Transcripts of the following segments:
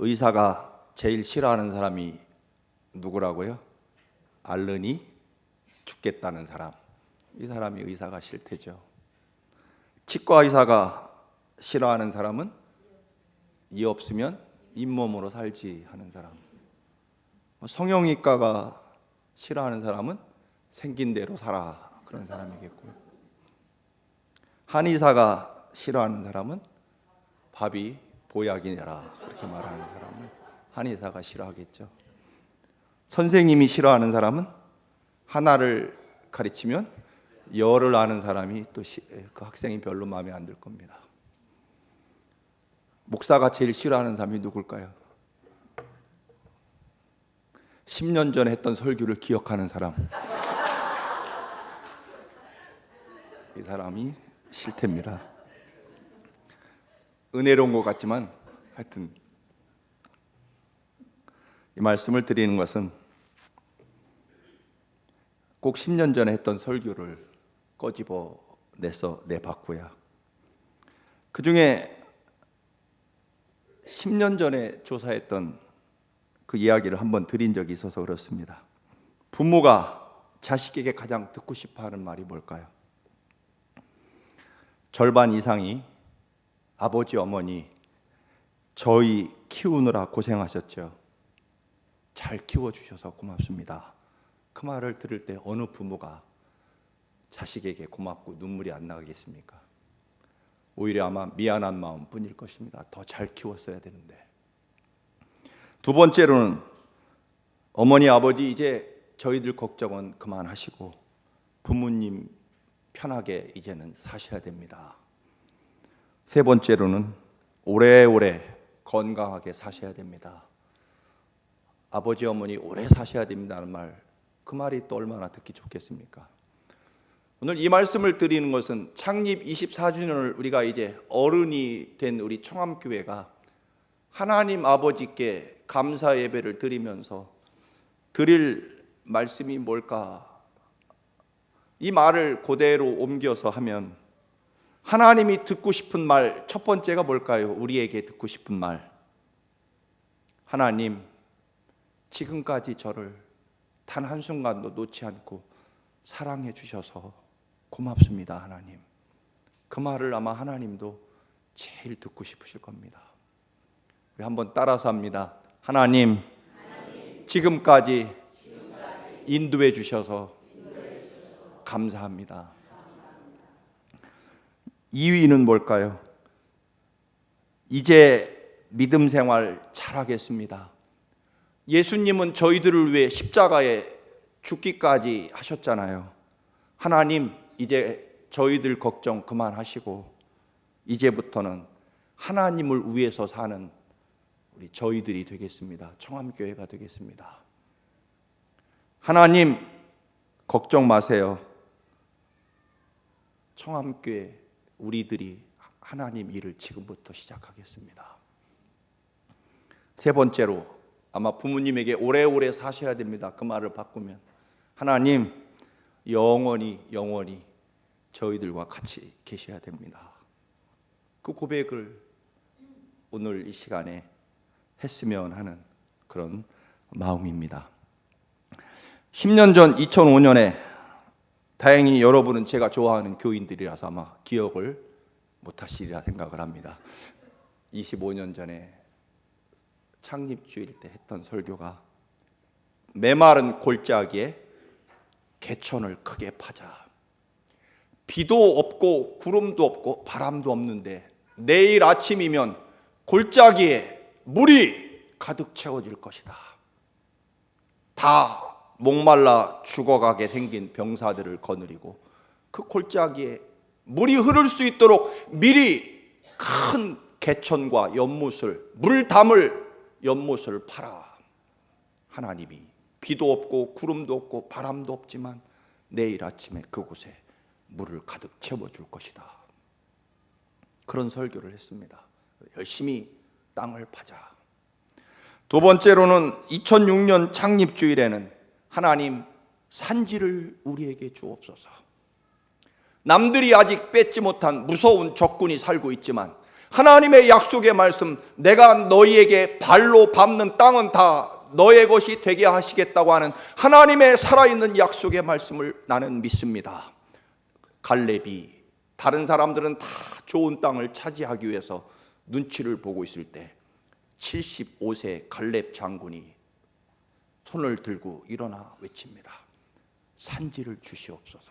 의사가 제일 싫어하는 사람이 누구라고요? 앓으니 죽겠다는 사람. 이 사람이 의사가 싫대죠. 치과 의사가 싫어하는 사람은 이 없으면 잇몸으로 살지 하는 사람. 성형외과가 싫어하는 사람은 생긴 대로 살아 그런 사람이겠고요. 한의사가 싫어하는 사람은 밥이 보약이라 그렇게 말하는 사람은 한의사가 싫어하겠죠. 선생님이 싫어하는 사람은 하나를 가르치면 열을 아는 사람이 또 그 학생이 별로 마음에 안 들 겁니다. 목사가 제일 싫어하는 사람이 누굴까요? 10년 전에 했던 설교를 기억하는 사람. 이 사람이 싫답니다. 은혜로운 것 같지만 하여튼 이 말씀을 드리는 것은 꼭 10년 전에 했던 설교를 꺼집어내서 내봤고요. 그 중에 10년 전에 조사했던 그 이야기를 한번 드린 적이 있어서 그렇습니다. 부모가 자식에게 가장 듣고 싶어하는 말이 뭘까요? 절반 이상이 아버지, 어머니 저희 키우느라 고생하셨죠. 잘 키워주셔서 고맙습니다. 그 말을 들을 때 어느 부모가 자식에게 고맙고 눈물이 안 나겠습니까? 오히려 아마 미안한 마음뿐일 것입니다. 더 잘 키웠어야 되는데. 두 번째로는 어머니, 아버지 이제 저희들 걱정은 그만하시고 부모님 편하게 이제는 사셔야 됩니다. 세 번째로는 오래오래 건강하게 사셔야 됩니다. 아버지, 어머니 오래 사셔야 됩니다는 말, 그 말이 또 얼마나 듣기 좋겠습니까? 오늘 이 말씀을 드리는 것은 창립 24주년을 우리가 이제 어른이 된 우리 청암교회가 하나님 아버지께 감사 예배를 드리면서 드릴 말씀이 뭘까? 이 말을 그대로 옮겨서 하면 하나님이 듣고 싶은 말 첫 번째가 뭘까요? 우리에게 듣고 싶은 말. 하나님, 지금까지 저를 단 한순간도 놓지 않고 사랑해 주셔서 고맙습니다, 하나님. 그 말을 아마 하나님도 제일 듣고 싶으실 겁니다. 우리 한번 따라서 합니다. 하나님, 지금까지 인도해 주셔서 감사합니다. 2위는 뭘까요? 이제 믿음 생활 잘하겠습니다. 예수님은 저희들을 위해 십자가에 죽기까지 하셨잖아요. 하나님, 이제 저희들 걱정 그만하시고 이제부터는 하나님을 위해서 사는 우리 저희들이 되겠습니다. 청암교회가 되겠습니다. 하나님, 걱정 마세요. 청암교회 우리들이 하나님 일을 지금부터 시작하겠습니다. 세 번째로 아마 부모님에게 오래오래 사셔야 됩니다. 그 말을 바꾸면 하나님, 영원히 저희들과 같이 계셔야 됩니다. 그 고백을 오늘 이 시간에 했으면 하는 그런 마음입니다. 10년 전 2005년에 다행히 여러분은 제가 좋아하는 교인들이라서 아마 기억을 못하시리라 생각을 합니다. 25년 전에 창립주일 때 했던 설교가 메마른 골짜기에 개천을 크게 파자. 비도 없고 구름도 없고 바람도 없는데 내일 아침이면 골짜기에 물이 가득 채워질 것이다. 다 목말라 죽어가게 생긴 병사들을 거느리고 그 골짜기에 물이 흐를 수 있도록 미리 큰 개천과 연못을, 물 담을 연못을 파라. 하나님이 비도 없고 구름도 없고 바람도 없지만 내일 아침에 그곳에 물을 가득 채워줄 것이다. 그런 설교를 했습니다. 열심히 땅을 파자. 두 번째로는 2006년 창립주일에는 하나님, 산지를 우리에게 주옵소서. 남들이 아직 뺏지 못한 무서운 적군이 살고 있지만 하나님의 약속의 말씀, 내가 너희에게 발로 밟는 땅은 다 너의 것이 되게 하시겠다고 하는 하나님의 살아있는 약속의 말씀을 나는 믿습니다. 갈렙이, 다른 사람들은 다 좋은 땅을 차지하기 위해서 눈치를 보고 있을 때 75세 갈렙 장군이 손을 들고 일어나 외칩니다. 산지를 주시옵소서.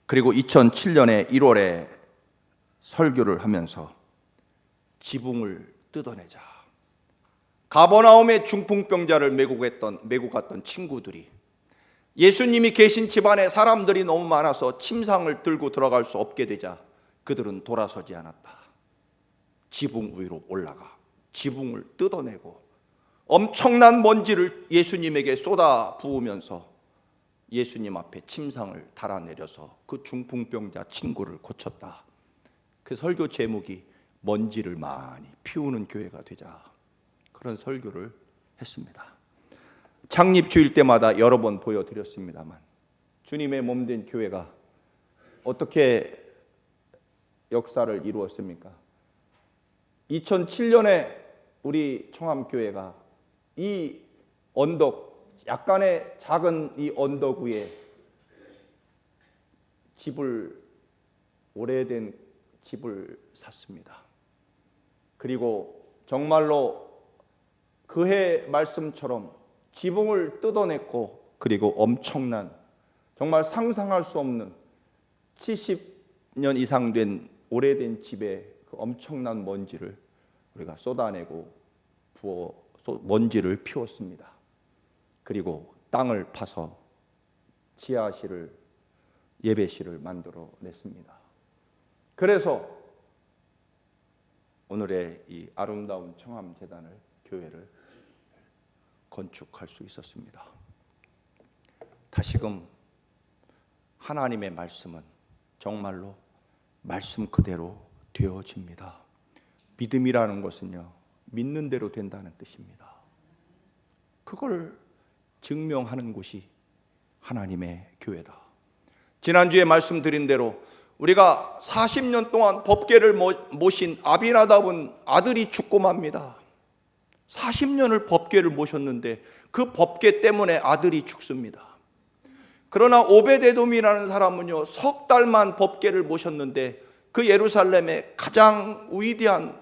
그리고 2007년에 1월에 설교를 하면서 지붕을 뜯어내자. 가버나움의 중풍병자를 메고 갔던 친구들이 예수님이 계신 집안에 사람들이 너무 많아서 침상을 들고 들어갈 수 없게 되자 그들은 돌아서지 않았다. 지붕 위로 올라가 지붕을 뜯어내고 엄청난 먼지를 예수님에게 쏟아 부으면서 예수님 앞에 침상을 달아내려서 그 중풍병자 친구를 고쳤다. 그 설교 제목이 먼지를 많이 피우는 교회가 되자, 그런 설교를 했습니다. 창립 주일 때마다 여러 번 보여드렸습니다만 주님의 몸된 교회가 어떻게 역사를 이루었습니까? 2007년에 우리 청암교회가 이 언덕, 약간의 작은 이 언덕 위에 오래된 집을 샀습니다. 그리고 정말로 그해 말씀처럼 지붕을 뜯어냈고, 그리고 엄청난, 정말 상상할 수 없는 70년 이상 된 오래된 집에 그 엄청난 먼지를 우리가 쏟아내고 먼지를 피웠습니다. 그리고 땅을 파서 지하실을, 예배실을 만들어 냈습니다. 그래서 오늘의 이 아름다운 청암재단을, 교회를 건축할 수 있었습니다. 다시금 하나님의 말씀은 정말로 말씀 그대로 되어집니다. 믿음이라는 것은요, 믿는 대로 된다는 뜻입니다. 그걸 증명하는 곳이 하나님의 교회다. 지난주에 말씀드린 대로 우리가 40년 동안 법궤를 모신 아비나답은 아들이 죽고 맙니다. 40년을 법궤를 모셨는데 그 법궤 때문에 아들이 죽습니다. 그러나 오베데돔이라는 사람은요, 석 달만 법궤를 모셨는데 그 예루살렘의 가장 위대한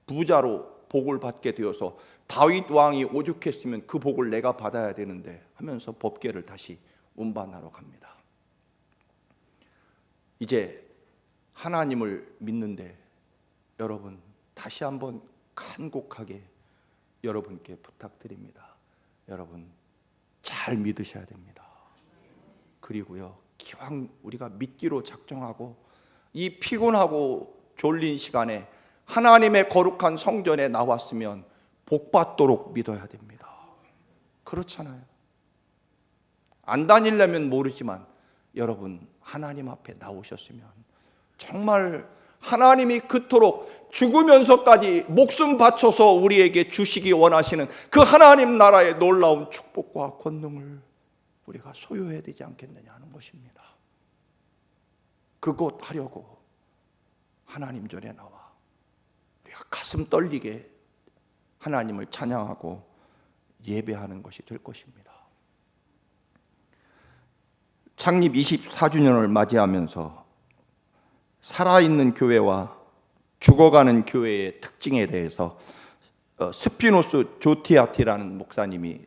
부자로 복을 받게 되어서 다윗 왕이 오죽했으면 그 복을 내가 받아야 되는데 하면서 법궤를 다시 운반하러 갑니다. 이제 하나님을 믿는데 여러분, 다시 한번 간곡하게 여러분께 부탁드립니다. 여러분, 잘 믿으셔야 됩니다. 그리고요, 기왕 우리가 믿기로 작정하고 이 피곤하고 졸린 시간에 하나님의 거룩한 성전에 나왔으면 복받도록 믿어야 됩니다. 그렇잖아요. 안 다니려면 모르지만 여러분, 하나님 앞에 나오셨으면 정말 하나님이 그토록 죽으면서까지 목숨 바쳐서 우리에게 주시기 원하시는 그 하나님 나라의 놀라운 축복과 권능을 우리가 소유해야 되지 않겠느냐 하는 것입니다. 그곳 하려고 하나님 전에 나와 우리가 가슴 떨리게 하나님을 찬양하고 예배하는 것이 될 것입니다. 창립 24주년을 맞이하면서 살아있는 교회와 죽어가는 교회의 특징에 대해서 스피노스 조티아티라는 목사님이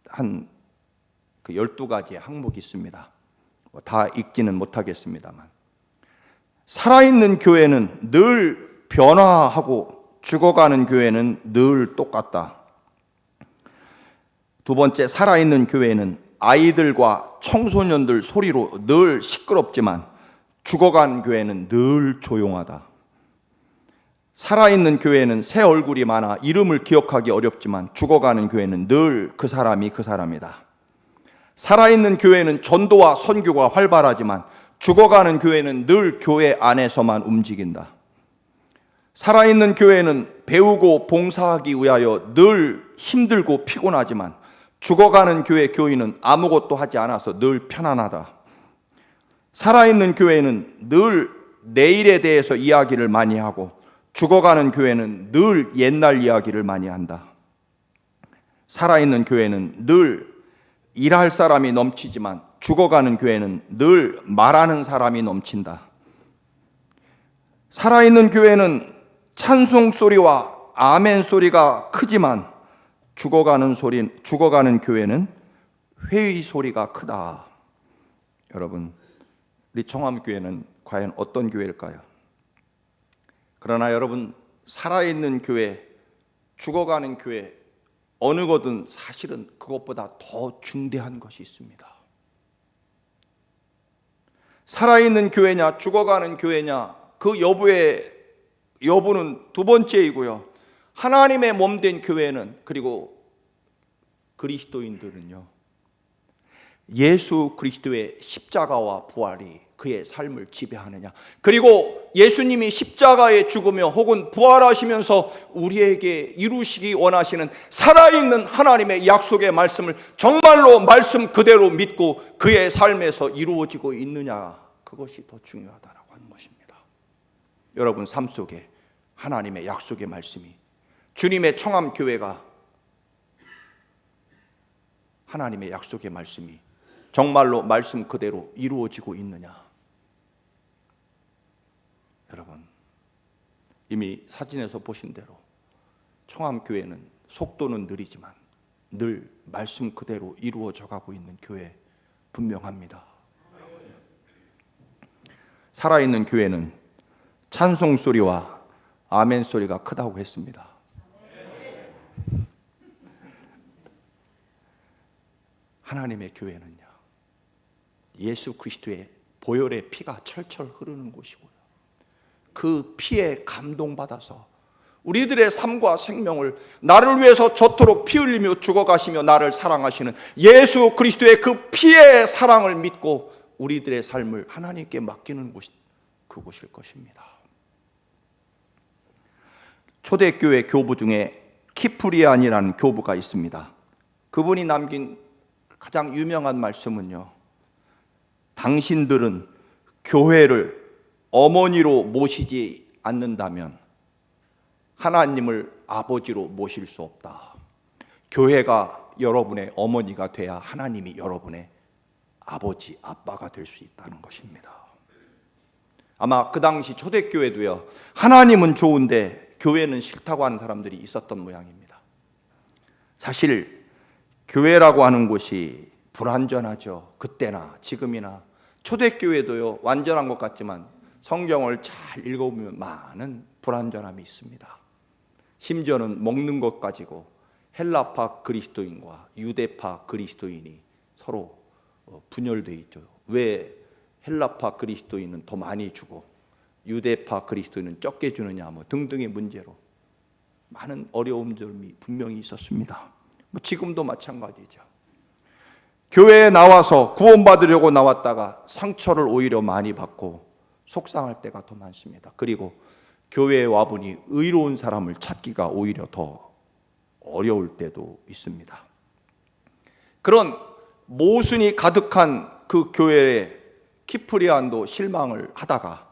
한 그 12가지의 항목이 있습니다. 다 읽지는 못하겠습니다만, 살아있는 교회는 늘 변화하고 죽어가는 교회는 늘 똑같다. 두 번째, 살아있는 교회는 아이들과 청소년들 소리로 늘 시끄럽지만 죽어간 교회는 늘 조용하다. 살아있는 교회는 새 얼굴이 많아 이름을 기억하기 어렵지만 죽어가는 교회는 늘 그 사람이 그 사람이다. 살아있는 교회는 전도와 선교가 활발하지만 죽어가는 교회는 늘 교회 안에서만 움직인다. 살아있는 교회는 배우고 봉사하기 위하여 늘 힘들고 피곤하지만 죽어가는 교회 교인은 아무것도 하지 않아서 늘 편안하다. 살아있는 교회는 늘 내일에 대해서 이야기를 많이 하고, 죽어가는 교회는 늘 옛날 이야기를 많이 한다. 살아있는 교회는 늘 일할 사람이 넘치지만, 죽어가는 교회는 늘 말하는 사람이 넘친다. 살아있는 교회는 찬송 소리와 아멘 소리가 크지만, 죽어가는 교회는 회의 소리가 크다. 여러분, 우리 청암교회는 과연 어떤 교회일까요? 그러나 여러분, 살아있는 교회, 죽어가는 교회, 어느 것은 사실은 그것보다 더 중대한 것이 있습니다. 살아있는 교회냐 죽어가는 교회냐, 그 여부는 두 번째이고요. 하나님의 몸된 교회는, 그리고 그리스도인들은요, 예수 그리스도의 십자가와 부활이 그의 삶을 지배하느냐, 그리고 예수님이 십자가에 죽으며 혹은 부활하시면서 우리에게 이루시기 원하시는 살아있는 하나님의 약속의 말씀을 정말로 말씀 그대로 믿고 그의 삶에서 이루어지고 있느냐, 그것이 더 중요하다라고 하는 것입니다. 여러분 삶 속에 하나님의 약속의 말씀이, 주님의 청암교회가 하나님의 약속의 말씀이 정말로 말씀 그대로 이루어지고 있느냐. 여러분, 이미 사진에서 보신 대로 청암교회는 속도는 느리지만 늘 말씀 그대로 이루어져 가고 있는 교회 분명합니다. 살아있는 교회는 찬송 소리와 아멘 소리가 크다고 했습니다. 하나님의 교회는요, 예수 그리스도의 보혈의 피가 철철 흐르는 곳이고요, 그 피에 감동받아서 우리들의 삶과 생명을, 나를 위해서 저토록 피 흘리며 죽어가시며 나를 사랑하시는 예수 그리스도의 그 피의 사랑을 믿고 우리들의 삶을 하나님께 맡기는 곳이 그곳일 것입니다. 초대교회 교부 중에 키프리안이라는 교부가 있습니다. 그분이 남긴 가장 유명한 말씀은요, 당신들은 교회를 어머니로 모시지 않는다면 하나님을 아버지로 모실 수 없다. 교회가 여러분의 어머니가 돼야 하나님이 여러분의 아버지, 아빠가 될 수 있다는 것입니다. 아마 그 당시 초대교회도요, 하나님은 좋은데 교회는 싫다고 하는 사람들이 있었던 모양입니다. 사실 교회라고 하는 곳이 불완전하죠. 그때나 지금이나. 초대교회도요, 완전한 것 같지만 성경을 잘 읽어보면 많은 불완전함이 있습니다. 심지어는 먹는 것 가지고 헬라파 그리스도인과 유대파 그리스도인이 서로 분열되어 있죠. 왜 헬라파 그리스도인은 더 많이 주고 유대파 그리스도인은 적게 주느냐, 등등의 문제로 많은 어려움들이 분명히 있었습니다. 지금도 마찬가지죠. 교회에 나와서 구원받으려고 나왔다가 상처를 오히려 많이 받고 속상할 때가 더 많습니다. 그리고 교회에 와보니 의로운 사람을 찾기가 오히려 더 어려울 때도 있습니다. 그런 모순이 가득한 그 교회에 키프리안도 실망을 하다가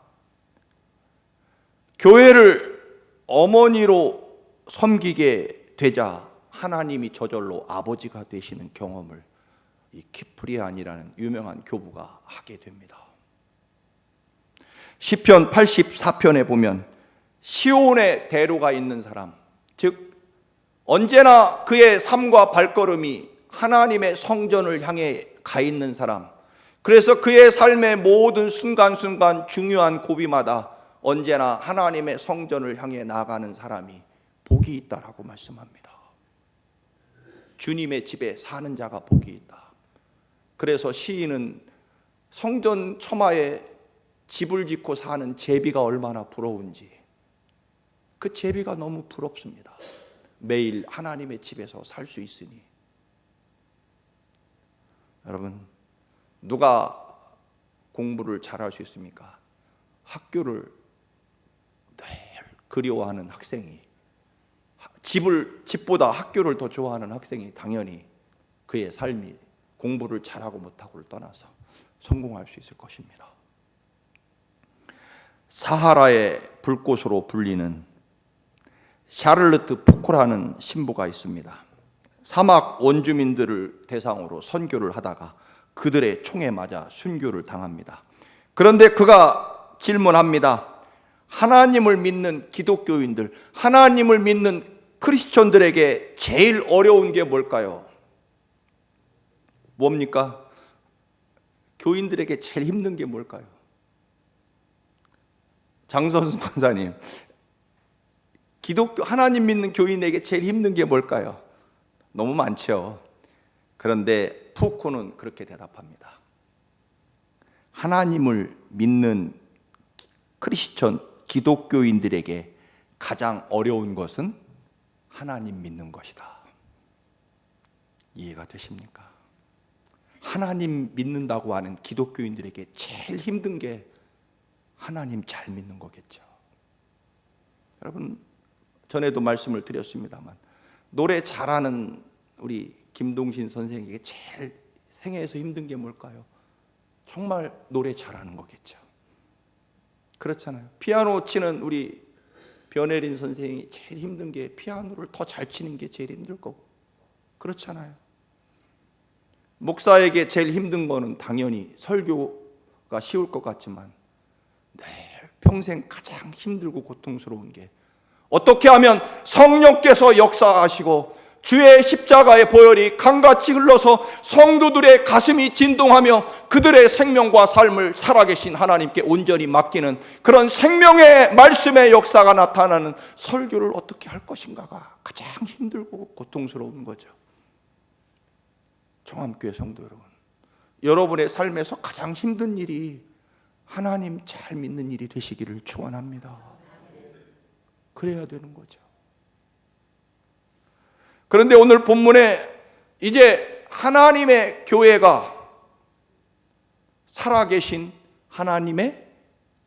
교회를 어머니로 섬기게 되자 하나님이 저절로 아버지가 되시는 경험을 이 키프리안이라는 유명한 교부가 하게 됩니다. 시편 84편에 보면 시온의 대로가 있는 사람, 즉 언제나 그의 삶과 발걸음이 하나님의 성전을 향해 가 있는 사람, 그래서 그의 삶의 모든 순간순간 중요한 고비마다 언제나 하나님의 성전을 향해 나아가는 사람이 복이 있다라고 말씀합니다. 주님의 집에 사는 자가 복이 있다. 그래서 시인은 성전 처마에 집을 짓고 사는 제비가 얼마나 부러운지, 그 제비가 너무 부럽습니다. 매일 하나님의 집에서 살 수 있으니. 여러분, 누가 공부를 잘할 수 있습니까? 학교를 늘 그리워하는 학생이, 집보다 학교를 더 좋아하는 학생이 당연히 그의 삶이 공부를 잘하고 못하고를 떠나서 성공할 수 있을 것입니다. 사하라의 불꽃으로 불리는 샤를르트 푸코라는 신부가 있습니다. 사막 원주민들을 대상으로 선교를 하다가 그들의 총에 맞아 순교를 당합니다. 그런데 그가 질문합니다. 하나님을 믿는 기독교인들, 하나님을 믿는 크리스천들에게 제일 어려운 게 뭘까요? 뭡니까? 교인들에게 제일 힘든 게 뭘까요? 장선수 권사님, 기독교 하나님 믿는 교인에게 제일 힘든 게 뭘까요? 너무 많죠. 그런데 푸코는 그렇게 대답합니다. 하나님을 믿는 크리스천 기독교인들에게 가장 어려운 것은 하나님 믿는 것이다. 이해가 되십니까? 하나님 믿는다고 하는 기독교인들에게 제일 힘든 게 하나님 잘 믿는 거겠죠. 여러분, 전에도 말씀을 드렸습니다만 노래 잘하는 우리 김동신 선생에게 제일 생애에서 힘든 게 뭘까요? 정말 노래 잘하는 거겠죠. 그렇잖아요. 피아노 치는 우리 변혜린 선생이 제일 힘든 게 피아노를 더 잘 치는 게 제일 힘들 거고, 그렇잖아요. 목사에게 제일 힘든 거는 당연히 설교가 쉬울 것 같지만 늘 평생 가장 힘들고 고통스러운 게 어떻게 하면 성령께서 역사하시고 주의 십자가의 보혈이 강같이 흘러서 성도들의 가슴이 진동하며 그들의 생명과 삶을 살아계신 하나님께 온전히 맡기는 그런 생명의 말씀의 역사가 나타나는 설교를 어떻게 할 것인가가 가장 힘들고 고통스러운 거죠. 청암교회 성도 여러분, 여러분의 삶에서 가장 힘든 일이 하나님 잘 믿는 일이 되시기를 축원합니다. 그래야 되는 거죠. 그런데 오늘 본문에 이제 하나님의 교회가 살아계신 하나님의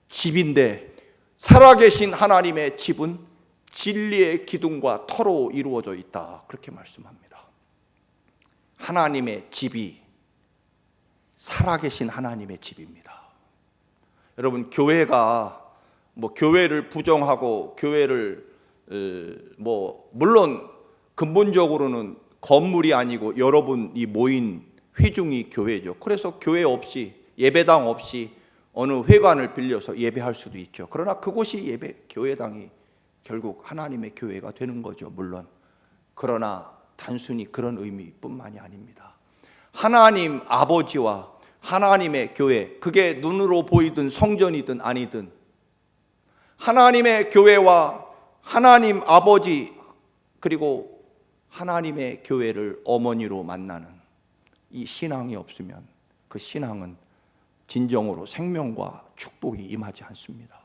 집인데, 살아계신 하나님의 집은 진리의 기둥과 터로 이루어져 있다, 그렇게 말씀합니다. 하나님의 집이 살아계신 하나님의 집입니다. 여러분, 교회가 교회를 부정하고 교회를 물론 근본적으로는 건물이 아니고 여러분이 모인 회중이 교회죠. 그래서 교회 없이, 예배당 없이 어느 회관을 빌려서 예배할 수도 있죠. 그러나 그곳이 교회당이 결국 하나님의 교회가 되는 거죠, 물론. 그러나 단순히 그런 의미뿐만이 아닙니다. 하나님 아버지와 하나님의 교회, 그게 눈으로 보이든 성전이든 아니든 하나님의 교회와 하나님 아버지 그리고 하나님의 교회를 어머니로 만나는 이 신앙이 없으면 그 신앙은 진정으로 생명과 축복이 임하지 않습니다.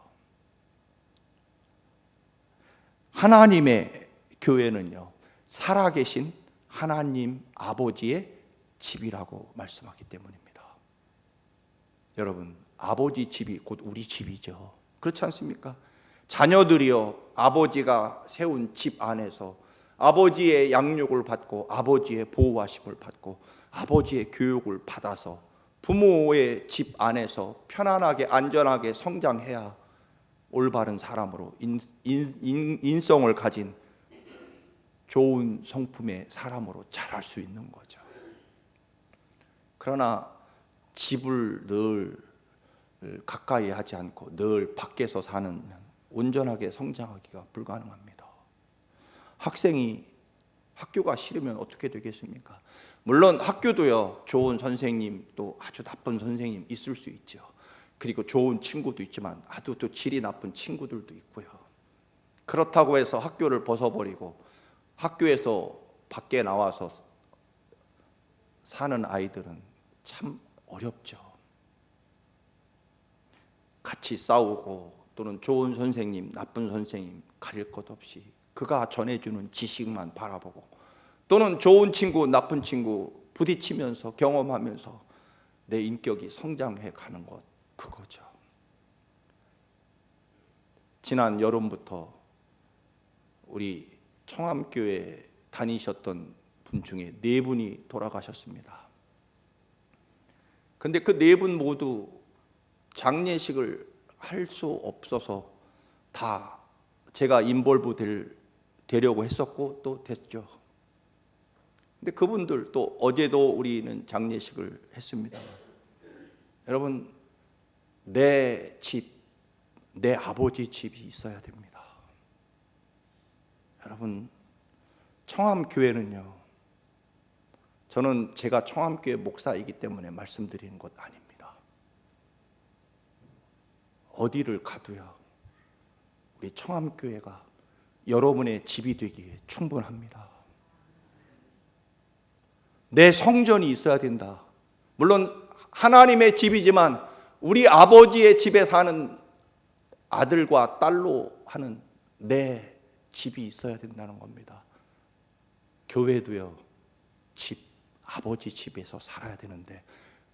하나님의 교회는요, 살아계신 하나님 아버지의 집이라고 말씀하기 때문입니다. 여러분, 아버지 집이 곧 우리 집이죠. 그렇지 않습니까? 자녀들이요, 아버지가 세운 집 안에서 아버지의 양육을 받고 아버지의 보호하심을 받고 아버지의 교육을 받아서 부모의 집 안에서 편안하게 안전하게 성장해야 올바른 사람으로 인성을 가진 좋은 성품의 사람으로 자랄 수 있는 거죠. 그러나 집을 늘 가까이 하지 않고 늘 밖에서 사는 온전하게 성장하기가 불가능합니다. 학생이 학교가 싫으면 어떻게 되겠습니까? 물론 학교도요, 좋은 선생님 또 아주 나쁜 선생님 있을 수 있죠. 그리고 좋은 친구도 있지만 아주 또 질이 나쁜 친구들도 있고요. 그렇다고 해서 학교를 벗어버리고 학교에서 밖에 나와서 사는 아이들은 참 어렵죠. 같이 싸우고 또는 좋은 선생님, 나쁜 선생님 가릴 것 없이 그가 전해주는 지식만 바라보고 또는 좋은 친구, 나쁜 친구 부딪히면서 경험하면서 내 인격이 성장해 가는 것, 그거죠. 지난 여름부터 우리 청암교회 다니셨던 분 중에 4분이 돌아가셨습니다. 근데 그 4분 모두 장례식을 할 수 없어서 다 제가 인볼브 되려고 했었고 또 됐죠. 근데 그분들 또 어제도 우리는 장례식을 했습니다. 여러분, 내 집, 내 아버지 집이 있어야 됩니다. 여러분, 청암교회는요, 저는 제가 청암교회 목사이기 때문에 말씀드리는 것 아닙니다. 어디를 가도요, 우리 청암교회가 여러분의 집이 되기에 충분합니다. 내 성전이 있어야 된다. 물론 하나님의 집이지만 우리 아버지의 집에 사는 아들과 딸로 하는 내 집이 있어야 된다는 겁니다. 교회도요, 아버지 집에서 살아야 되는데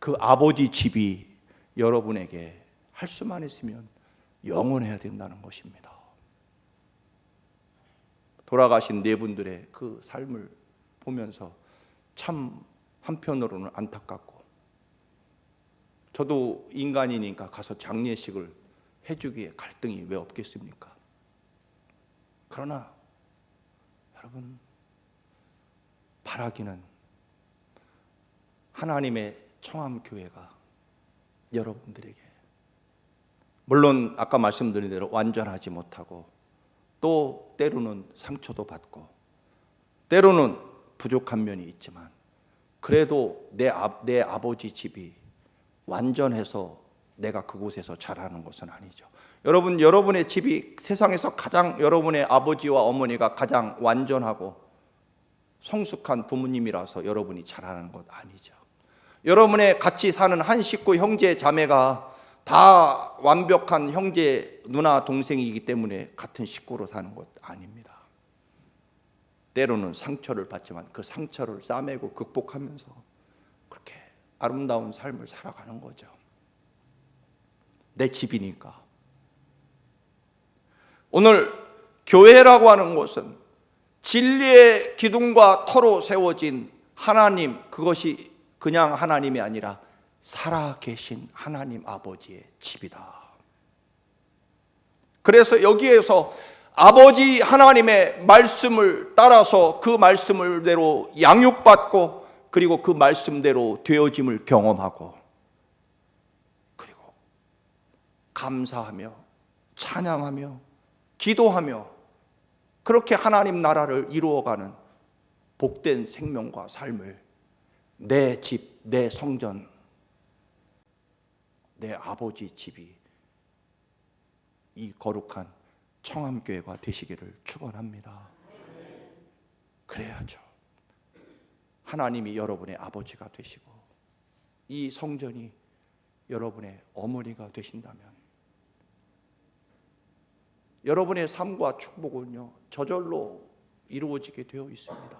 그 아버지 집이 여러분에게 할 수만 있으면 영원해야 된다는 것입니다. 돌아가신 네 분들의 그 삶을 보면서 참 한편으로는 안타깝고, 저도 인간이니까 가서 장례식을 해주기에 갈등이 왜 없겠습니까? 그러나 여러분, 바라기는 하나님의 청암교회가 여러분들에게, 물론 아까 말씀드린 대로 완전하지 못하고 또 때로는 상처도 받고 때로는 부족한 면이 있지만, 그래도 내 아버지 집이 완전해서 내가 그곳에서 자라는 것은 아니죠. 여러분, 여러분의 집이 세상에서 가장, 여러분의 아버지와 어머니가 가장 완전하고 성숙한 부모님이라서 여러분이 자라는 것 아니죠. 여러분의 같이 사는 한 식구 형제 자매가 다 완벽한 형제 누나 동생이기 때문에 같은 식구로 사는 것 아닙니다. 때로는 상처를 받지만 그 상처를 싸매고 극복하면서 그렇게 아름다운 삶을 살아가는 거죠. 내 집이니까. 오늘 교회라고 하는 것은 진리의 기둥과 터로 세워진 하나님, 그것이 그냥 하나님이 아니라 살아계신 하나님 아버지의 집이다. 그래서 여기에서 아버지 하나님의 말씀을 따라서 그 말씀대로 양육받고, 그리고 그 말씀대로 되어짐을 경험하고, 그리고 감사하며 찬양하며 기도하며 그렇게 하나님 나라를 이루어가는 복된 생명과 삶을, 내 집, 내 성전, 내 아버지 집이 이 거룩한 청암교회가 되시기를 축원합니다. 그래야죠. 하나님이 여러분의 아버지가 되시고 이 성전이 여러분의 어머니가 되신다면 여러분의 삶과 축복은요, 저절로 이루어지게 되어 있습니다.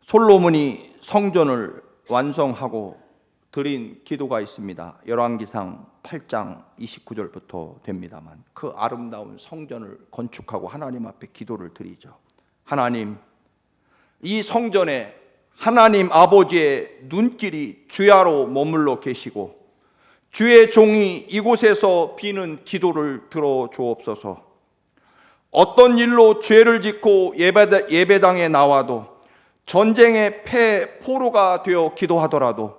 솔로몬이 성전을 완성하고 드린 기도가 있습니다. 열왕기상 8장 29절부터 됩니다만, 그 아름다운 성전을 건축하고 하나님 앞에 기도를 드리죠. 하나님, 이 성전에 하나님 아버지의 눈길이 주야로 머물러 계시고 주의 종이 이곳에서 비는 기도를 들어주옵소서. 어떤 일로 죄를 짓고 예배당에 나와도, 전쟁의 포로가 되어 기도하더라도,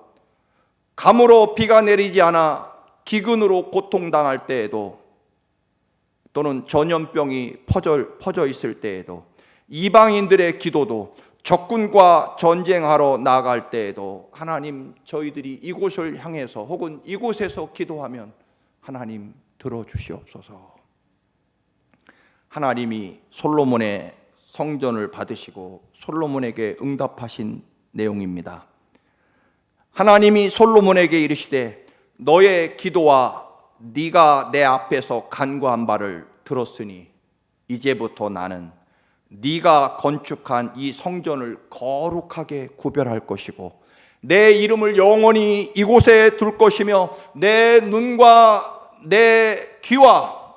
감으로 비가 내리지 않아 기근으로 고통당할 때에도, 또는 전염병이 퍼져 있을 때에도, 이방인들의 기도도, 적군과 전쟁하러 나아갈 때에도 하나님, 저희들이 이곳을 향해서 혹은 이곳에서 기도하면 하나님 들어주시옵소서. 하나님이 솔로몬의 성전을 받으시고 솔로몬에게 응답하신 내용입니다. 하나님이 솔로몬에게 이르시되, 너의 기도와 네가 내 앞에서 간구한 바를 들었으니 이제부터 나는 네가 건축한 이 성전을 거룩하게 구별할 것이고 내 이름을 영원히 이곳에 둘 것이며 내 눈과 내 귀와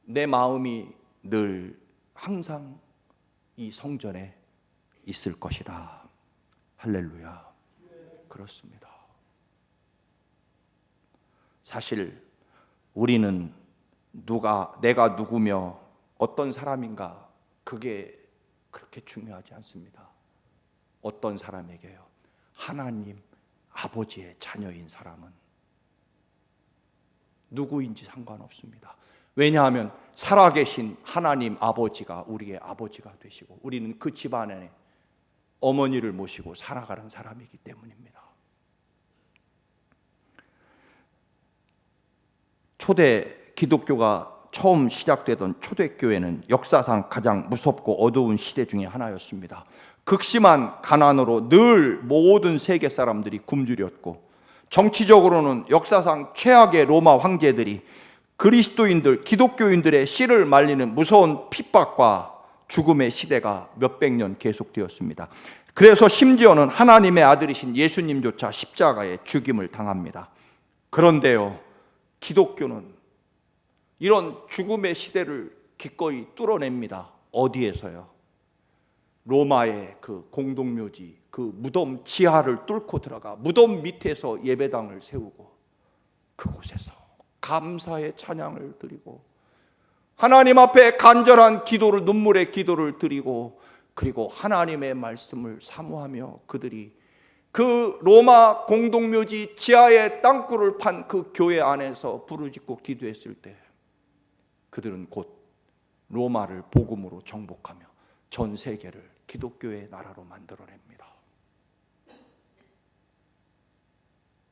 내 마음이 늘 항상 이 성전에 있을 것이다. 할렐루야. 그렇습니다. 사실 우리는 내가 누구며 어떤 사람인가, 그게 그렇게 중요하지 않습니다. 어떤 사람에게요? 하나님 아버지의 자녀인 사람은 누구인지 상관없습니다. 왜냐하면 살아계신 하나님 아버지가 우리의 아버지가 되시고 우리는 그 집안에 어머니를 모시고 살아가는 사람이기 때문입니다. 초대 기독교가 처음 시작되던 초대교회는 역사상 가장 무섭고 어두운 시대 중에 하나였습니다. 극심한 가난으로 늘 모든 세계 사람들이 굶주렸고, 정치적으로는 역사상 최악의 로마 황제들이 그리스도인들, 기독교인들의 씨를 말리는 무서운 핍박과 죽음의 시대가 몇백 년 계속되었습니다. 그래서 심지어는 하나님의 아들이신 예수님조차 십자가에 죽임을 당합니다. 그런데요, 기독교는 이런 죽음의 시대를 기꺼이 뚫어냅니다. 어디에서요? 로마의 그 공동묘지, 그 무덤 지하를 뚫고 들어가 무덤 밑에서 예배당을 세우고 그곳에서 감사의 찬양을 드리고 하나님 앞에 간절한 기도를, 눈물의 기도를 드리고, 그리고 하나님의 말씀을 사모하며 그들이 그 로마 공동묘지 지하의 땅굴을 판 그 교회 안에서 부르짖고 기도했을 때 그들은 곧 로마를 복음으로 정복하며 전 세계를 기독교의 나라로 만들어냅니다.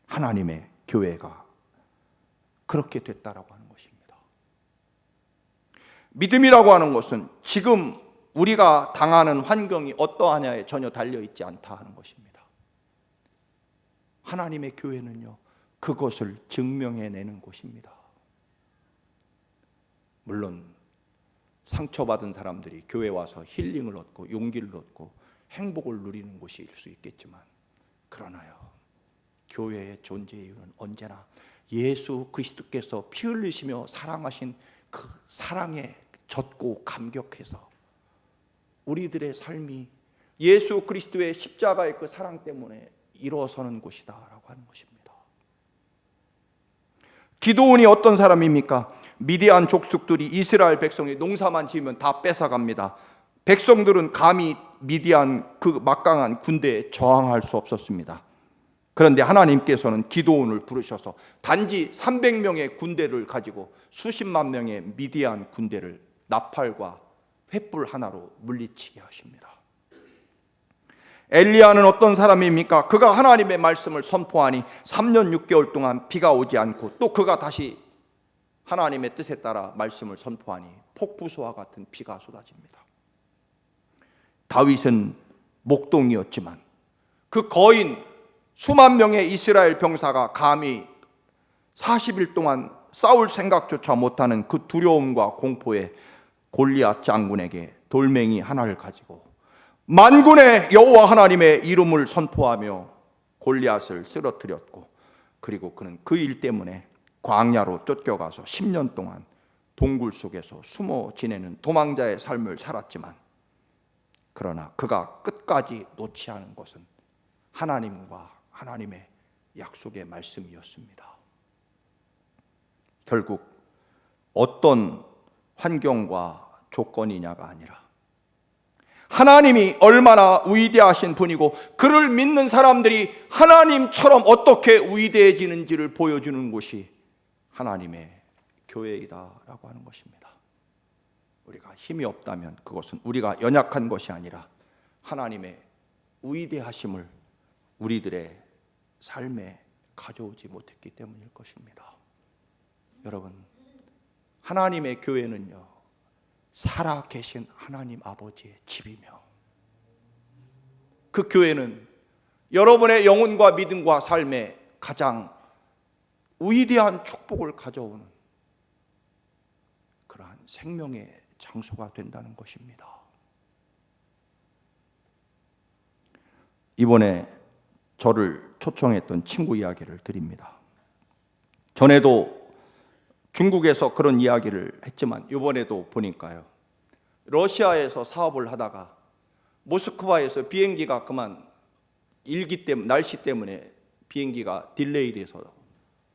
하나님의 교회가 그렇게 됐다라고 하는 것입니다. 믿음이라고 하는 것은 지금 우리가 당하는 환경이 어떠하냐에 전혀 달려있지 않다 하는 것입니다. 하나님의 교회는요, 그것을 증명해내는 곳입니다. 물론 상처받은 사람들이 교회 와서 힐링을 얻고 용기를 얻고 행복을 누리는 곳일 수 있겠지만, 그러나요, 교회의 존재 이유는 언제나 예수 그리스도께서 피 흘리시며 사랑하신 그 사랑에 젖고 감격해서 우리들의 삶이 예수 그리스도의 십자가의 그 사랑 때문에 일어서는 곳이다라고 하는 것입니다. 기드온이 어떤 사람입니까? 미디안 족속들이 이스라엘 백성이 농사만 지으면 다 뺏어갑니다. 백성들은 감히 미디안 그 막강한 군대에 저항할 수 없었습니다. 그런데 하나님께서는 기드온을 부르셔서 단지 300명의 군대를 가지고 수십만 명의 미디안 군대를 나팔과 횃불 하나로 물리치게 하십니다. 엘리야는 어떤 사람입니까? 그가 하나님의 말씀을 선포하니 3년 6개월 동안 비가 오지 않고, 또 그가 다시 하나님의 뜻에 따라 말씀을 선포하니 폭부수와 같은 비가 쏟아집니다. 다윗은 목동이었지만 그 거인 수만 명의 이스라엘 병사가 감히 40일 동안 싸울 생각조차 못하는 그 두려움과 공포에 골리앗 장군에게 돌멩이 하나를 가지고 만군의 여호와 하나님의 이름을 선포하며 골리앗을 쓰러뜨렸고, 그리고 그는 그 일 때문에 광야로 쫓겨가서 10년 동안 동굴 속에서 숨어 지내는 도망자의 삶을 살았지만, 그러나 그가 끝까지 놓지 않은 것은 하나님과 하나님의 약속의 말씀이었습니다. 결국 어떤 환경과 조건이냐가 아니라 하나님이 얼마나 위대하신 분이고 그를 믿는 사람들이 하나님처럼 어떻게 위대해지는지를 보여주는 곳이 하나님의 교회이다라고 하는 것입니다. 우리가 힘이 없다면 그것은 우리가 연약한 것이 아니라 하나님의 위대하심을 우리들의 삶에 가져오지 못했기 때문일 것입니다. 여러분, 하나님의 교회는요, 살아계신 하나님 아버지의 집이며, 그 교회는 여러분의 영혼과 믿음과 삶에 가장 위대한 축복을 가져오는 그러한 생명의 장소가 된다는 것입니다. 이번에 저를 초청했던 친구 이야기를 드립니다. 전에도 중국에서 그런 이야기를 했지만 이번에도 보니까요, 러시아에서 사업을 하다가 모스크바에서 비행기가 그만 일기 때문에, 날씨 때문에 비행기가 딜레이 돼서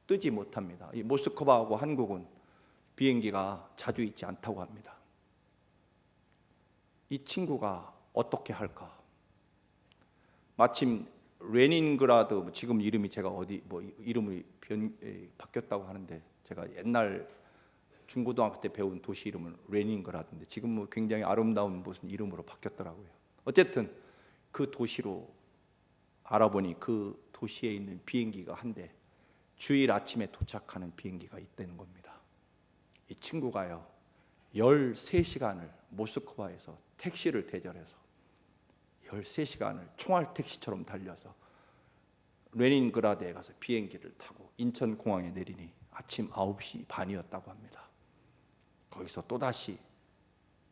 뜨지 못합니다. 이 모스크바하고 한국은 비행기가 자주 있지 않다고 합니다. 이 친구가 어떻게 할까? 마침 레닌그라드, 지금 이름이 제가 이름이 바뀌었다고 하는데, 제가 옛날 중고등학교 때 배운 도시 이름은 레닌그라드인데 지금 굉장히 아름다운 무슨 이름으로 바뀌었더라고요. 어쨌든 그 도시로 알아보니 그 도시에 있는 비행기가 한 대, 주일 아침에 도착하는 비행기가 있다는 겁니다. 이 친구가요 13시간을 모스크바에서 택시를 대절해서 13시간을 총알 택시처럼 달려서 레닌그라드에 가서 비행기를 타고 인천공항에 내리니 아침 9시 반이었다고 합니다. 거기서 또다시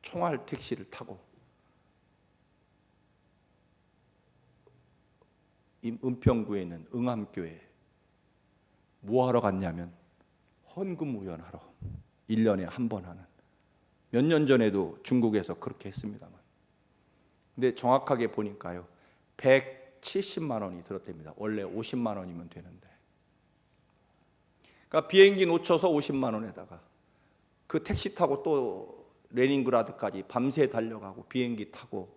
총알 택시를 타고 은평구에 있는 응암교회 뭐하러 갔냐면 헌금우연하러 1년에 한 번 하는, 몇 년 전에도 중국에서 그렇게 했습니다만, 근데 정확하게 보니까요 170만 원이 들었답니다. 원래 50만 원이면 되는데, 그러니까 비행기 놓쳐서 50만 원에다가 그 택시 타고 또 레닌그라드까지 밤새 달려가고 비행기 타고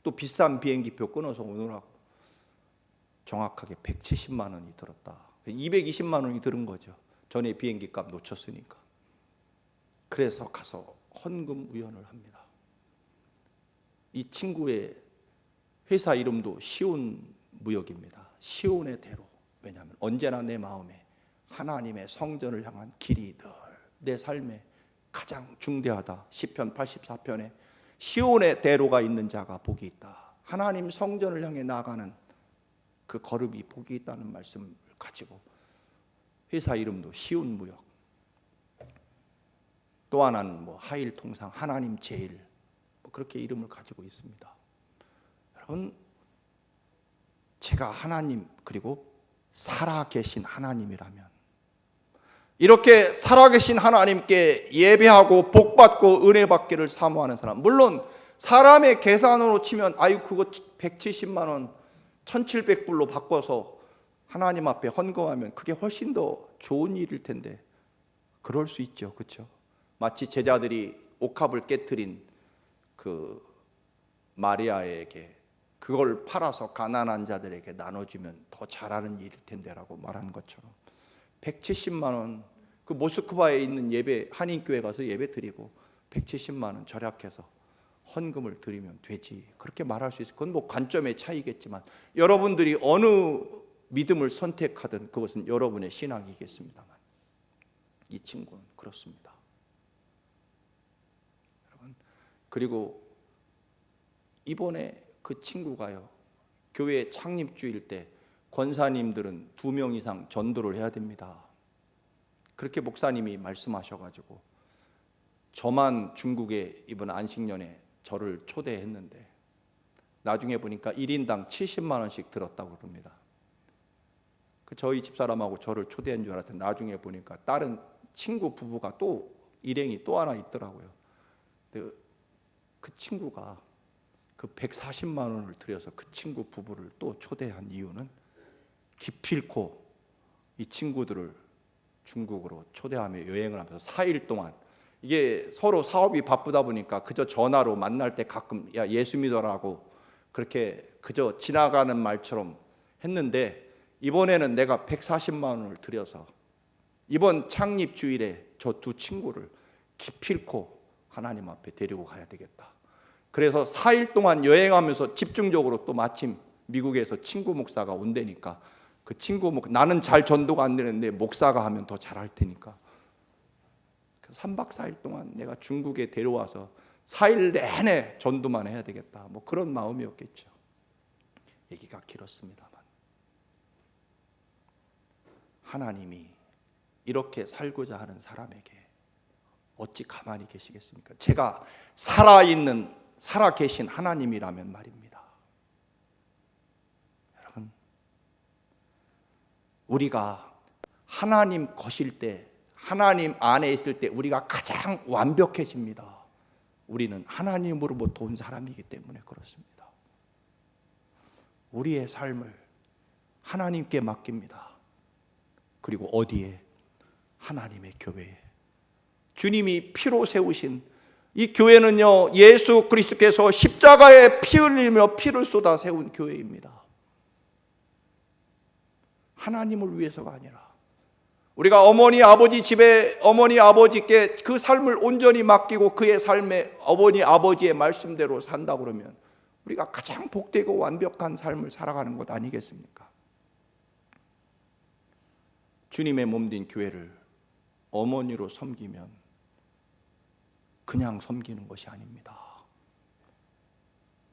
또 비싼 비행기표 끊어서 오느라고 정확하게 170만 원이 들었다. 220만 원이 들은 거죠. 전에 비행기 값 놓쳤으니까. 그래서 가서 헌금 우연을 합니다. 이 친구의 회사 이름도 시온무역입니다. 시온의 대로. 왜냐하면 언제나 내 마음에 하나님의 성전을 향한 길이 늘 내 삶에 가장 중대하다. 시편 84편에 시온의 대로가 있는 자가 복이 있다. 하나님 성전을 향해 나아가는 그 걸음이 복이 있다는 말씀을 가지고 회사 이름도 시온무역, 또 하나는 하일통상, 하나님 제일, 그렇게 이름을 가지고 있습니다. 여러분, 제가 하나님 그리고 살아계신 하나님이라면 이렇게 살아계신 하나님께 예배하고 복받고 은혜 받기를 사모하는 사람, 물론 사람의 계산으로 치면 아유 그거 170만 원 1700불로 바꿔서 하나님 앞에 헌금하면 그게 훨씬 더 좋은 일일 텐데, 그럴 수 있죠. 그렇죠? 마치 제자들이 옥합을 깨트린 그 마리아에게 그걸 팔아서 가난한 자들에게 나눠주면 더 잘하는 일일 텐데라고 말한 것처럼 170만 원, 그 모스크바에 있는 예배, 한인교회 가서 예배 드리고 170만 원 절약해서 헌금을 드리면 되지, 그렇게 말할 수 있어요. 그건 관점의 차이겠지만 여러분들이 어느 믿음을 선택하든 그것은 여러분의 신앙이겠습니다만, 이 친구는 그렇습니다. 여러분, 그리고 이번에 그 친구가요 교회 창립주일 때 권사님들은 2명 이상 전도를 해야 됩니다. 그렇게 목사님이 말씀하셔가지고 저만 중국에 이번 안식년에 저를 초대했는데 나중에 보니까 1인당 70만 원씩 들었다고 그럽니다. 저희 집사람하고 저를 초대한 줄 알았더니 나중에 보니까 다른 친구 부부가 또 일행이 또 하나 있더라고요. 근데 그 친구가 그 140만 원을 들여서 그 친구 부부를 또 초대한 이유는 기필코 이 친구들을 중국으로 초대하며 여행을 하면서 4일 동안, 이게 서로 사업이 바쁘다 보니까 그저 전화로 만날 때 가끔 야 예수 믿어라고 그렇게 그저 지나가는 말처럼 했는데, 이번에는 내가 140만 원을 들여서 이번 창립 주일에 저 2 친구를 기필코 하나님 앞에 데리고 가야 되겠다. 그래서 4일 동안 여행하면서 집중적으로, 또 마침 미국에서 친구 목사가 온다니까 그 친구 나는 잘 전도가 안 되는데 목사가 하면 더 잘할 테니까 3박 4일 동안 내가 중국에 데려와서 4일 내내 전도만 해야 되겠다, 그런 마음이었겠죠. 얘기가 길었습니다만 하나님이 이렇게 살고자 하는 사람에게 어찌 가만히 계시겠습니까? 제가 살아계신 하나님이라면 말입니다. 여러분, 우리가 하나님 것일 때, 하나님 안에 있을 때 우리가 가장 완벽해집니다. 우리는 하나님으로부터 온 사람이기 때문에 그렇습니다. 우리의 삶을 하나님께 맡깁니다. 그리고 어디에? 하나님의 교회에. 주님이 피로 세우신 이 교회는요, 예수 그리스도께서 십자가에 피 흘리며 피를 쏟아 세운 교회입니다. 하나님을 위해서가 아니라 우리가 어머니 아버지 집에 어머니 아버지께 그 삶을 온전히 맡기고 그의 삶에 어머니 아버지의 말씀대로 산다 그러면 우리가 가장 복되고 완벽한 삶을 살아가는 것 아니겠습니까? 주님의 몸된 교회를 어머니로 섬기면 그냥 섬기는 것이 아닙니다.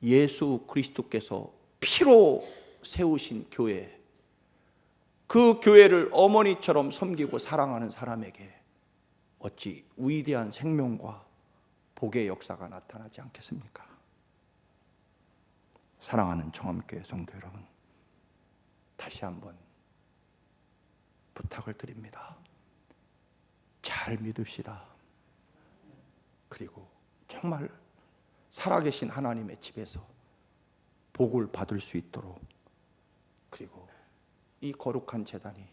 예수 그리스도께서 피로 세우신 교회, 그 교회를 어머니처럼 섬기고 사랑하는 사람에게 어찌 위대한 생명과 복의 역사가 나타나지 않겠습니까? 사랑하는 청암교회 성도 여러분, 다시 한번 부탁을 드립니다. 잘 믿읍시다. 그리고 정말 살아계신 하나님의 집에서 복을 받을 수 있도록, 그리고 이 거룩한 제단이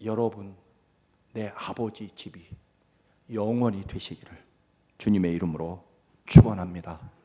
여러분, 내 아버지 집이 영원히 되시기를 주님의 이름으로 축원합니다.